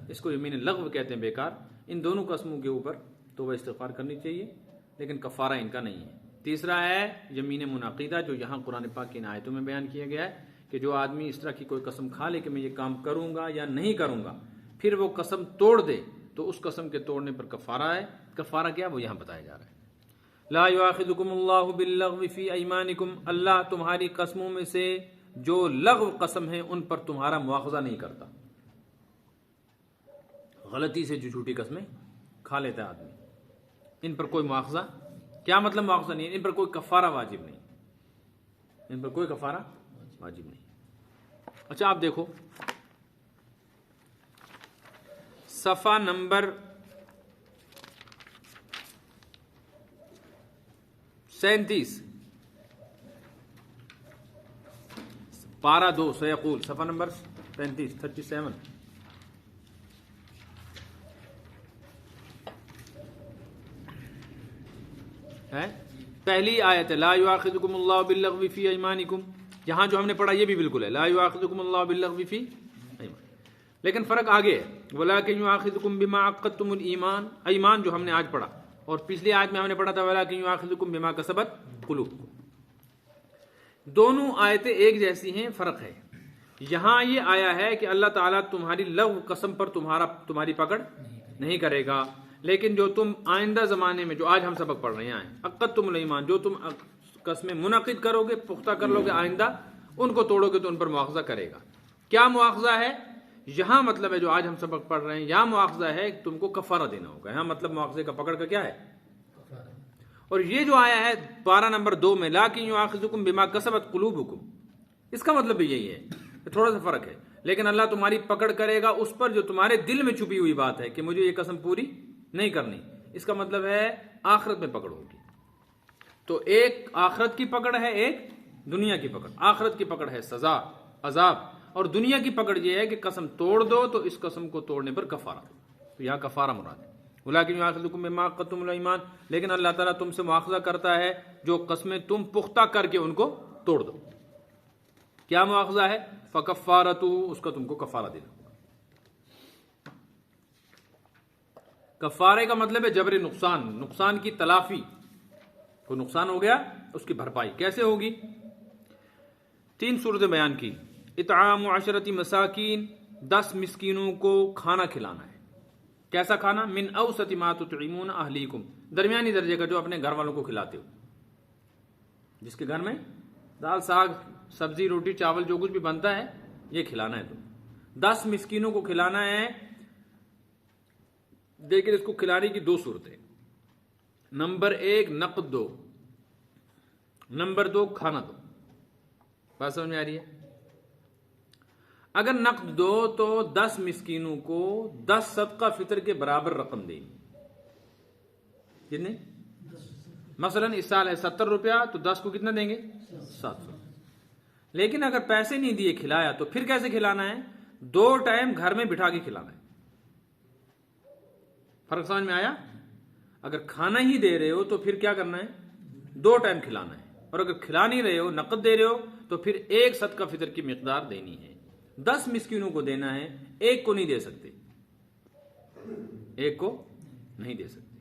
اس کو یمین لغو کہتے ہیں، بیکار۔ ان دونوں قسموں کے اوپر توبہ استغفار کرنی چاہیے، لیکن کفارہ ان کا نہیں ہے۔ تیسرا ہے یمین منعقدہ، جو یہاں قرآن پاک کی ان آیتوں میں بیان کیا گیا ہے کہ جو آدمی اس طرح کی کوئی قسم کھا لے کہ میں یہ کام کروں گا یا نہیں کروں گا، پھر وہ قسم توڑ دے تو اس قسم کے توڑنے پر کفارہ ہے۔ کفارہ کیا؟ وہ یہاں بتایا جا رہا ہے۔ لا یؤاخذکم اللہ باللغو فی ایمانکم، اللہ تمہاری قسموں میں سے جو لغو قسم ہیں ان پر تمہارا مواخذہ نہیں کرتا۔ غلطی سے جو جھوٹی قسمیں کھا لیتا ہے آدمی، ان پر کوئی مواخذہ، کیا مطلب مواخذہ نہیں ہے؟ ان پر کوئی کفارہ واجب نہیں، ان پر کوئی کفارہ واجب نہیں۔ اچھا آپ دیکھو صفحہ نمبر 37، پارہ 2 سیقول، صفحہ نمبر 37 ہے، پہلی آیت ہے لا یؤاخذکم اللہ باللغو فی ایمانکم، یہاں جو ہم نے پڑھا یہ بھی بالکل ہے لا یؤاخذکم اللہ باللغو فی ایمان، لیکن فرق آگے ہے ولکن یؤاخذکم بما عقدتم الایمان، ایمان جو ہم نے آج پڑھا، اور پچھلی آیت میں ہم نے پڑھا تھا ولکن یؤاخذکم بما کسبت قلوبکم۔ دونوں آیتیں ایک جیسی ہیں، فرق ہے۔ یہاں یہ آیا ہے کہ اللہ تعالیٰ تمہاری لغو قسم پر تمہاری پکڑ نہیں کرے گا، لیکن جو تم آئندہ زمانے میں، جو آج ہم سبق پڑھ رہے ہیں عقدتم الایمان، جو تم قسمیں منعقد کرو گے، پختہ کر لو گے آئندہ، ان کو توڑو گے تو ان پر مواخذہ کرے گا۔ کیا مواخذہ ہے یہاں؟ مطلب ہے جو آج ہم سبق پڑھ رہے ہیں، یہاں مواخذہ ہے تم کو کفارہ دینا ہوگا۔ یہاں مطلب مواخذے کا پکڑ کا کیا ہے؟ اور یہ جو آیا ہے پارہ نمبر 2 میں لا یؤاخذکم بما کسبت قلوبکم، اس کا مطلب بھی یہی ہے، تھوڑا سا فرق ہے، لیکن اللہ تمہاری پکڑ کرے گا اس پر جو تمہارے دل میں چھپی ہوئی بات ہے کہ مجھے یہ قسم پوری نہیں کرنی، اس کا مطلب ہے آخرت میں پکڑ ہوگی۔ تو ایک آخرت کی پکڑ ہے، ایک دنیا کی پکڑ۔ آخرت کی پکڑ ہے سزا، عذاب، اور دنیا کی پکڑ یہ ہے کہ قسم توڑ دو تو اس قسم کو توڑنے پر کفارہ دو۔ تو یہاں کفارہ مراد ہے۔ ولیکن یؤاخذکم بما عقدتم الایمان، لیکن اللہ تعالیٰ تم سے مواخذہ کرتا ہے جو قسمیں تم پختہ کر کے ان کو توڑ دو۔ کیا مواخذہ ہے؟ فکفارتہ، اس کا تم کو کفارہ دینا ہوگا۔ کفارے کا مطلب ہے جبر نقصان، نقصان کی تلافی۔ کوئی نقصان ہو گیا اس کی بھرپائی کیسے ہوگی؟ 3 صورتیں بیان کی۔ اطعام 10 مساکین، 10 مسکینوں کو کھانا کھلانا ہے۔ کیسا کھانا؟ من اوسط ما تطعمون اہلیکم، درمیانی درجے کا جو اپنے گھر والوں کو کھلاتے ہو، جس کے گھر میں دال ساگ سبزی روٹی چاول جو کچھ بھی بنتا ہے یہ کھلانا ہے تم۔ 10 مسکینوں کو کھلانا ہے۔ دیکھیں اس کو کھلانے کی 2 صورتیں، نمبر 1 نقد دو، نمبر 2 کھانا دو۔ بات سمجھ میں آ رہی ہے؟ اگر نقد دو تو 10 مسکینوں کو 10 صدقہ فطر کے برابر رقم دیں گے۔ کتنے؟ مثلا اس سال ہے 70 روپیہ تو 10 کو کتنا دیں گے؟ 700۔ لیکن اگر پیسے نہیں دیے کھلایا تو پھر کیسے کھلانا ہے؟ 2 ٹائم گھر میں بٹھا کے کھلانا ہے۔ فرق سمجھ میں آیا؟ اگر کھانا ہی دے رہے ہو تو پھر کیا کرنا ہے؟ 2 ٹائم کھلانا ہے، اور اگر کھلا نہیں رہے ہو نقد دے رہے ہو تو پھر 1 صدقہ فطر کی مقدار دینی ہے۔ 10 مسکینوں کو دینا ہے، 1 کو نہیں دے سکتے، 1 کو نہیں دے سکتے،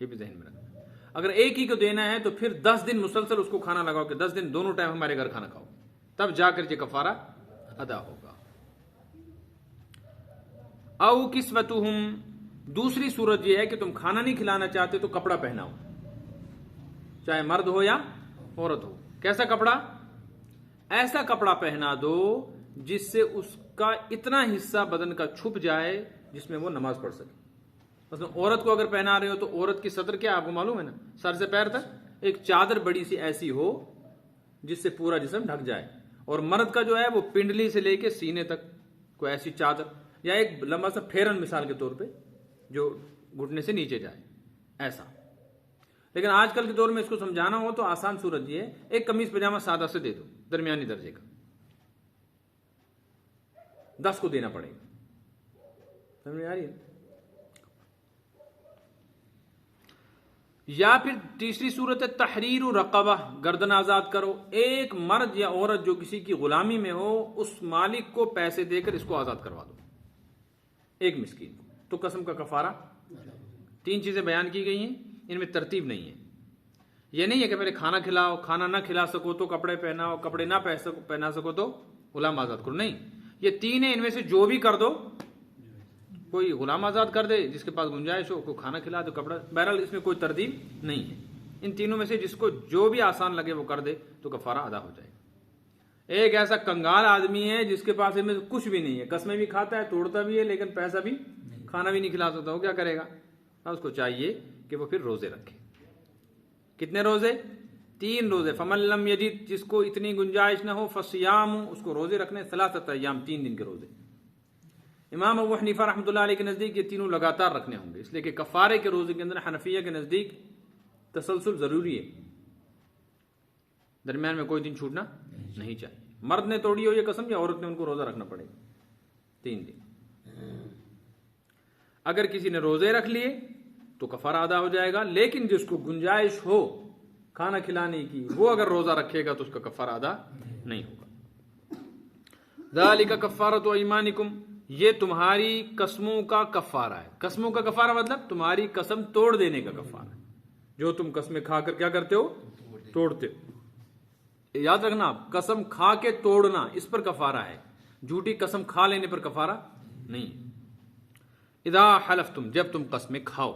یہ بھی ذہن میں رکھنا۔ اگر 1 ہی کو دینا ہے تو پھر 10 دن مسلسل اس کو کھانا لگاؤ کہ 10 دن دونوں ٹائم ہمارے گھر کھانا کھاؤ، تب جا کر یہ کفارہ ادا ہوگا۔ او کسوتہم، دوسری صورت یہ ہے کہ تم کھانا نہیں کھلانا چاہتے تو کپڑا پہناؤ، چاہے مرد ہو یا عورت ہو۔ کیسا کپڑا؟ ایسا کپڑا پہنا دو جس سے اس کا اتنا حصہ بدن کا چھپ جائے جس میں وہ نماز پڑھ سکے۔ مثلا عورت کو اگر پہنا رہے ہو تو عورت کی صدر کیا آپ کو معلوم ہے نا، سر سے پیر تک ایک چادر بڑی سی ایسی ہو جس سے پورا جسم ڈھک جائے، اور مرد کا جو ہے وہ پنڈلی سے لے کے سینے تک کوئی ایسی چادر، یا ایک لمبا سا پھیرن مثال کے طور پہ جو گھٹنے سے نیچے جائے، ایسا۔ لیکن آج کل کے دور میں اس کو سمجھانا ہو تو آسان صورت یہ ہے، ایک قمیض پاجامہ سادہ سے دے دو درمیانی درجے کا، 10 کو دینا پڑے گا۔ سمجھ میں آ رہی ہے؟ یا پھر تیسری صورت ہے تحریر رقبہ، گردن آزاد کرو۔ ایک مرد یا عورت جو کسی کی غلامی میں ہو اس مالک کو پیسے دے کر اس کو آزاد کروا دو، ایک مسکین کو، تو قسم کا کفارہ۔ 3 چیزیں بیان کی گئی ہیں، ان میں ترتیب نہیں ہے۔ یہ نہیں ہے کہ پہلے کھانا کھلاؤ، کھانا نہ کھلا سکو تو کپڑے پہناؤ، کپڑے نہ پہنا سکو تو غلام آزاد کرو، نہیں، یہ 3 ہیں، ان میں سے جو بھی کر دو۔ کوئی غلام آزاد کر دے جس کے پاس گنجائش ہو، کوئی کھانا کھلا دو، کپڑا، بہرحال اس میں کوئی ترتیب نہیں ہے۔ ان تینوں میں سے جس کو جو بھی آسان لگے وہ کر دے تو کفارہ ادا ہو جائے گا۔ ایک ایسا کنگال آدمی ہے جس کے پاس ان میں کچھ بھی نہیں ہے، قسمیں بھی کھاتا ہے، توڑتا بھی ہے، لیکن پیسہ بھی، کھانا بھی نہیں کھلا سکتا، وہ کیا کرے گا؟ اس کو چاہیے کہ وہ پھر روزے رکھے۔ کتنے روزے؟ 3 روزے۔ فمن لم یجد، جس کو اتنی گنجائش نہ ہو، فصیام، اس کو روزے رکھنے 3 ایام، 3 دن کے روزے۔ امام ابو حنیفہ رحمۃ اللہ علیہ کے نزدیک یہ تینوں لگاتار رکھنے ہوں گے، اس لیے کہ کفارے کے روزے کے اندر حنفیہ کے نزدیک تسلسل ضروری ہے، درمیان میں کوئی دن چھوٹنا نہیں چاہیے۔ مرد نے توڑی ہو یہ قسم یا عورت نے، ان کو روزہ رکھنا پڑے گا 3 دن۔ اگر کسی نے روزے رکھ لیے تو کفارہ ادا ہو جائے گا، لیکن جس کو گنجائش ہو کھانا کھلانے کی وہ اگر روزہ رکھے گا تو اس کا کفارہ ادا نہیں ہوگا۔ ذالک کفارۃ ایمانکم، یہ تمہاری قسموں کا کفارہ ہے۔ قسموں کا کفارہ مطلب تمہاری قسم توڑ دینے کا کفارہ ہے، جو تم قسمیں کھا کر کیا کرتے ہو؟ توڑتے ہو۔ یاد رکھنا، قسم کھا کے توڑنا اس پر کفارہ ہے، جھوٹی قسم کھا لینے پر کفارہ نہیں۔ اذا حلفتم، جب تم قسمیں کھاؤ،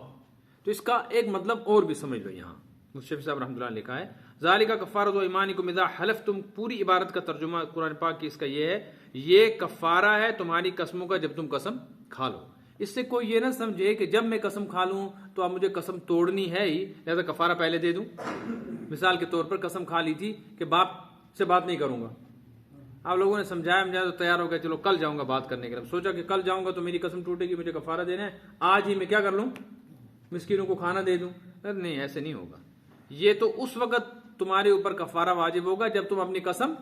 تو اس کا ایک مطلب اور بھی سمجھ لو۔ یہاں مشرف صاحب رحمۃ اللہ نے لکھا ہے ذالک کفارۃ ایمانکم اذا حلفتم، پوری عبارت کا ترجمہ قرآن پاک کی اس کا یہ ہے، یہ کفارہ ہے تمہاری قسموں کا جب تم قسم کھا لو۔ اس سے کوئی یہ نہ سمجھے کہ جب میں قسم کھا لوں تو اب مجھے قسم توڑنی ہے ہی لہذا کفارہ پہلے دے دوں۔ مثال کے طور پر قسم کھا لی تھی کہ باپ سے بات نہیں کروں گا، آپ لوگوں نے سمجھایا تو تیار ہو گیا، چلو کل جاؤں گا بات کرنے کے لیے، سوچا کہ کل جاؤں گا تو میری قسم ٹوٹے گی، مجھے کفارہ دینا ہے، آج ہی میں کیا کر لوں، مسکینوں کو کھانا دے دوں۔ نہیں، ایسے نہیں ہوگا، یہ تو اس وقت تمہارے اوپر کفارہ واجب ہوگا جب تم اپنی قسم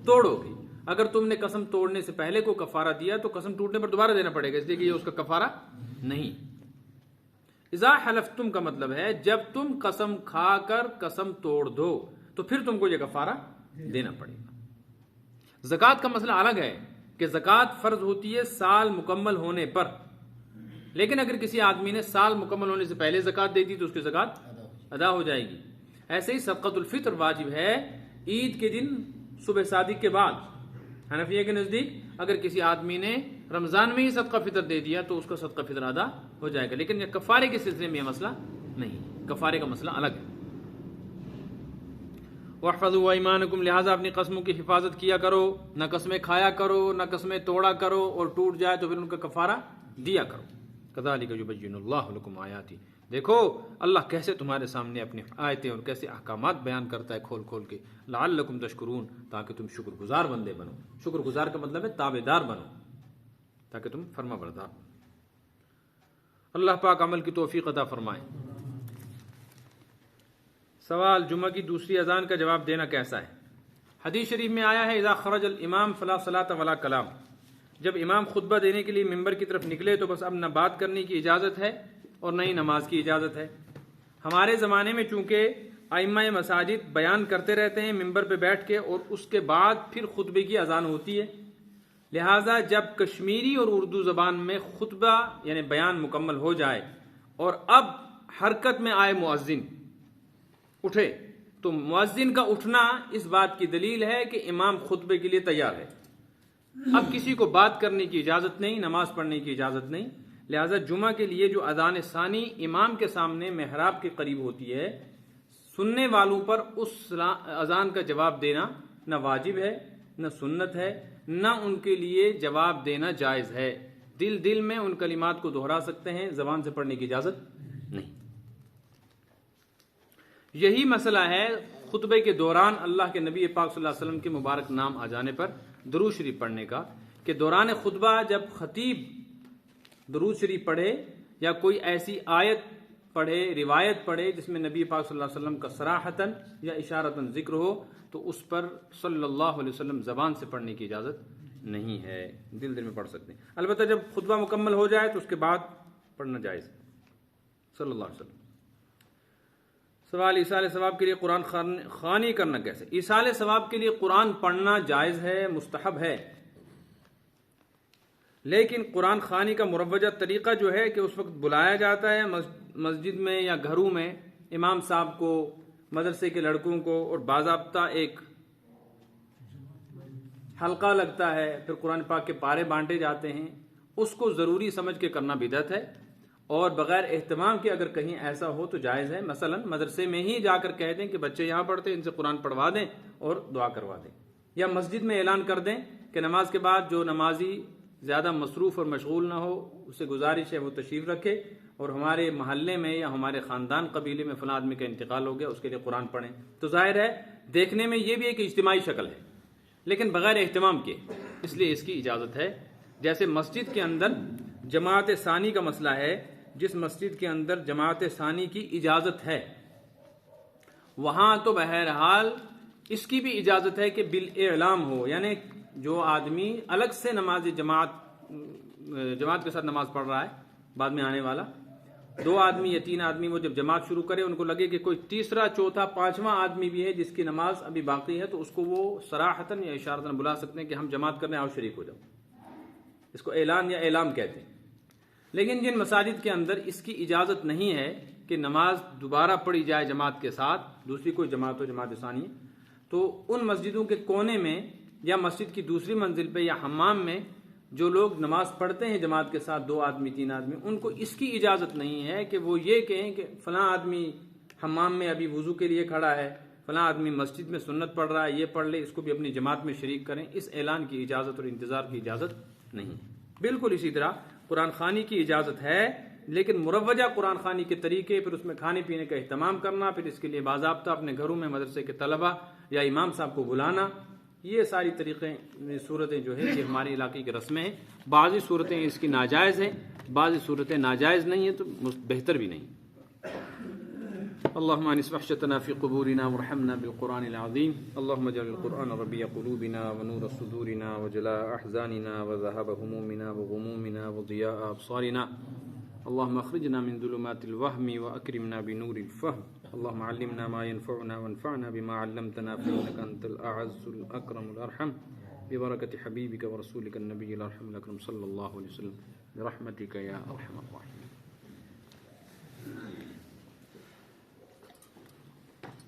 توڑو گی۔ اگر تم نے قسم توڑنے سے پہلے کوئی کفارہ دیا تو قسم ٹوٹنے پر دوبارہ دینا پڑے گا، اس لیے کہ یہ اس کا کفارہ نہیں۔ اذا حلفتم کا مطلب ہے جب تم قسم کھا کر قسم توڑ دو تو پھر تم کو یہ کفارہ دینا پڑے گا۔ زکوٰۃ کا مسئلہ الگ ہے کہ زکوٰۃ فرض ہوتی ہے سال مکمل ہونے پر، لیکن اگر کسی آدمی نے سال مکمل ہونے سے پہلے زکوٰۃ دے دی تو اس کی زکوٰۃ ادا ہو جائے گی۔ ایسے ہی صدقۃ الفطر واجب ہے عید کے دن صبح صادق کے بعد، حنفیہ کے نزدیک اگر کسی آدمی نے رمضان میں ہی صدقہ فطر دے دیا تو اس کا صدقہ فطر ادا ہو جائے گا، لیکن یہ کفارے کے سلسلے میں یہ مسئلہ نہیں، کفارے کا مسئلہ الگ ہے۔ وَاحْفَظُوا أَيْمَانَكُمْ، لہٰذا اپنی قسموں کی حفاظت کیا کرو، نہ قسمیں کھایا کرو نہ قسمیں توڑا کرو، اور ٹوٹ جائے تو پھر ان کا کفارہ دیا کرو۔ كَذَلِكَ يُبَيِّنُ اللَّهُ لَكُمْ آيَاتِهِ، دیکھو اللہ کیسے تمہارے سامنے اپنی آیتیں اور کیسے احکامات بیان کرتا ہے کھول کھول کے، لعلکم تشکرون، تاکہ تم شکر گزار بندے بنو۔ شکر گزار کا مطلب ہے تابع دار بنو، تاکہ تم فرما بردار بنو۔ اللہ پاک عمل کی توفیق عطا فرمائے۔ سوال، جمعہ کی دوسری اذان کا جواب دینا کیسا ہے؟ حدیث شریف میں آیا ہے اذا خرج الامام فلا صلاۃ ولا کلام، جب امام خطبہ دینے کے لیے ممبر کی طرف نکلے تو بس اب نہ بات کرنے کی اجازت ہے اور نہ ہی نماز کی اجازت ہے۔ ہمارے زمانے میں چونکہ ائمہ مساجد بیان کرتے رہتے ہیں ممبر پہ بیٹھ کے، اور اس کے بعد پھر خطبے کی اذان ہوتی ہے، لہٰذا جب کشمیری اور اردو زبان میں خطبہ یعنی بیان مکمل ہو جائے اور اب حرکت میں آئے مؤذن اٹھے تو مؤذن کا اٹھنا اس بات کی دلیل ہے کہ امام خطبے کے لیے تیار ہے۔ اب کسی کو بات کرنے کی اجازت نہیں، نماز پڑھنے کی اجازت نہیں، لہٰذا جمعہ کے لیے جو اذان ثانی امام کے سامنے محراب کے قریب ہوتی ہے، سننے والوں پر اس اذان کا جواب دینا نہ واجب ہے نہ سنت ہے، نہ ان کے لیے جواب دینا جائز ہے۔ دل میں ان کلمات کو دہرا سکتے ہیں، زبان سے پڑھنے کی اجازت نہیں۔ یہی مسئلہ ہے خطبے کے دوران اللہ کے نبی پاک صلی اللہ علیہ وسلم کے مبارک نام آ جانے پر درود شریف پڑھنے کا، کہ دوران خطبہ جب خطیب درود شریف پڑھے یا کوئی ایسی آیت پڑھے، روایت پڑھے جس میں نبی پاک صلی اللہ علیہ وسلم کا صراحتاً یا اشارتاً ذکر ہو تو اس پر صلی اللہ علیہ وسلم زبان سے پڑھنے کی اجازت نہیں ہے، دل میں پڑھ سکتے ہیں۔ البتہ جب خطبہ مکمل ہو جائے تو اس کے بعد پڑھنا جائز ہے صلی اللہ علیہ وسلم۔ سوال، ایصال ثواب کے لیے قرآن خوانی کرنا کیسے؟ ایصال ثواب کے لیے قرآن پڑھنا جائز ہے، مستحب ہے، لیکن قرآن خوانی کا مروجہ طریقہ جو ہے کہ اس وقت بلایا جاتا ہے مسجد میں یا گھروں میں امام صاحب کو، مدرسے کے لڑکوں کو، اور باضابطہ ایک حلقہ لگتا ہے، پھر قرآن پاک کے پارے بانٹے جاتے ہیں، اس کو ضروری سمجھ کے کرنا بدعت ہے، اور بغیر اہتمام کے اگر کہیں ایسا ہو تو جائز ہے۔ مثلا مدرسے میں ہی جا کر کہہ دیں کہ بچے یہاں پڑھتے ہیں، ان سے قرآن پڑھوا دیں اور دعا کروا دیں، یا مسجد میں اعلان کر دیں کہ نماز کے بعد جو نمازی زیادہ مصروف اور مشغول نہ ہو اسے گزارش ہے وہ تشریف رکھے، اور ہمارے محلے میں یا ہمارے خاندان قبیلے میں فلاں آدمی کا انتقال ہو گیا، اس کے لیے قرآن پڑھیں۔ تو ظاہر ہے دیکھنے میں یہ بھی ایک اجتماعی شکل ہے، لیکن بغیر اہتمام کے، اس لیے اس کی اجازت ہے۔ جیسے مسجد کے اندر جماعت ثانی کا مسئلہ ہے، جس مسجد کے اندر جماعت ثانی کی اجازت ہے وہاں تو بہرحال اس کی بھی اجازت ہے کہ بالاعلام ہو، یعنی جو آدمی الگ سے نماز جماعت کے ساتھ نماز پڑھ رہا ہے، بعد میں آنے والا 2 آدمی یا 3 آدمی، وہ جب جماعت شروع کرے ان کو لگے کہ کوئی تیسرا چوتھا 5واں آدمی بھی ہے جس کی نماز ابھی باقی ہے، تو اس کو وہ صراحتاً یا اشارتاً بلا سکتے ہیں کہ ہم جماعت کرنے آؤ، شریک ہو جاؤ۔ اس کو اعلان یا اعلام کہتے ہیں۔ لیکن جن مساجد کے اندر اس کی اجازت نہیں ہے کہ نماز دوبارہ پڑھی جائے جماعت کے ساتھ، دوسری کوئی جماعت ہو، جماعت ثانی، تو ان مسجدوں کے کونے میں یا مسجد کی دوسری منزل پہ یا حمام میں جو لوگ نماز پڑھتے ہیں جماعت کے ساتھ 2 آدمی 3 آدمی، ان کو اس کی اجازت نہیں ہے کہ وہ یہ کہیں کہ فلاں آدمی حمام میں ابھی وضو کے لیے کھڑا ہے، فلاں آدمی مسجد میں سنت پڑھ رہا ہے، یہ پڑھ لے، اس کو بھی اپنی جماعت میں شریک کریں، اس اعلان کی اجازت اور انتظار کی اجازت نہیں۔ بالکل اسی طرح قرآن خوانی کی اجازت ہے، لیکن مروجہ قرآن خوانی کے طریقے، پھر اس میں کھانے پینے کا اہتمام کرنا، پھر اس کے لیے باضابطہ اپنے گھروں میں مدرسے کے طلبہ یا امام صاحب کو بلانا، یہ ساری طریقے صورتیں جو ہے یہ ہمارے علاقے کی رسمیں ہیں۔ بعضی صورتیں اس کی ناجائز ہیں، بعضی صورتیں ناجائز نہیں ہیں تو بہتر بھی نہیں۔ اللهم انس وحشتنا في قبورنا وارحمنا بالقرآن العظيم. اللهم اجعل القرآن ربيع قلوبنا ونور صدورنا وجلاء أحزاننا وذهاب همومنا وغمومنا وضياء أبصارنا. اللهم اخرجنا من ظلمات الوهم وأكرمنا بنور الفهم. اللهم علمنا ما ينفعنا وانفعنا بما علمتنا فإنك أنت الأعز الأكرم الأرحم ببركة حبيبك ورسولك النبي الأرحم الأكرم صلى الله عليه وسلم برحمتك يا أرحم الراحمين.